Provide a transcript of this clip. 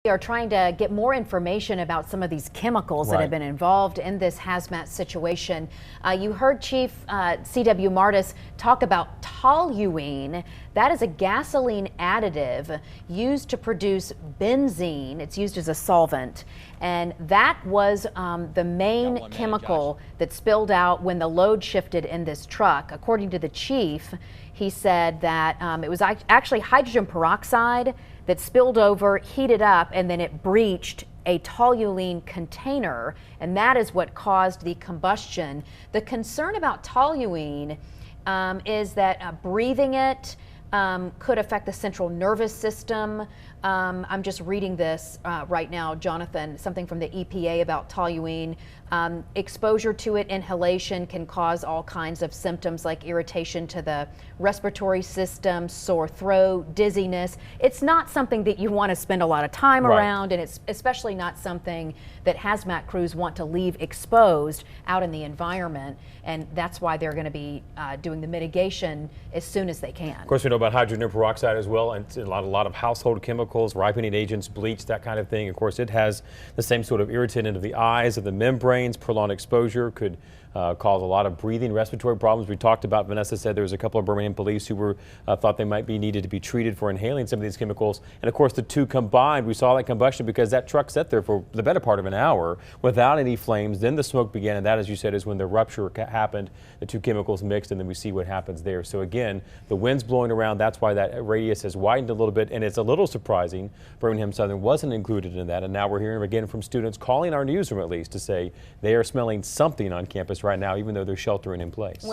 We are trying to get more information about some of these chemicals that have been involved in this hazmat situation. You heard Chief C.W. Martis talk about toluene. That is a gasoline additive used to produce benzene. It's used as a solvent. And that was the main chemical that spilled out when the load shifted in this truck. According to the chief, he said that it was actually hydrogen peroxide that spilled over, heated up, and then it breached a toluene container, and that is what caused the combustion. The concern about toluene is that breathing it could affect the central nervous system. I'm just reading this right now, Jonathan, something from the EPA about toluene. Exposure to it, inhalation, can cause all kinds of symptoms like irritation to the respiratory system, sore throat, dizziness. It's not something that you want to spend a lot of time around, and it's especially not something that hazmat crews want to leave exposed out in the environment, and that's why they're going to be doing the mitigation as soon as they can. Of course, we know about hydrogen peroxide as well, and a lot of household chemicals, ripening agents, bleach, that kind of thing. Of course, it has the same sort of irritant into the eyes of the membranes. Prolonged exposure could cause a lot of breathing, respiratory problems. We talked about, Vanessa said there was a couple of Birmingham police who were thought they might be needed to be treated for inhaling some of these chemicals. And of course, the two combined, we saw that combustion because that truck sat there for the better part of an hour without any flames. Then the smoke began, and that, as you said, is when the rupture happened. The two chemicals mixed, and then we see what happens there. So again, the wind's blowing around. That's why that radius has widened a little bit, and it's a little surprising Birmingham Southern wasn't included in that. And now we're hearing again from students calling our newsroom, at least, to say they are smelling something on campus right now, even though they're sheltering in place.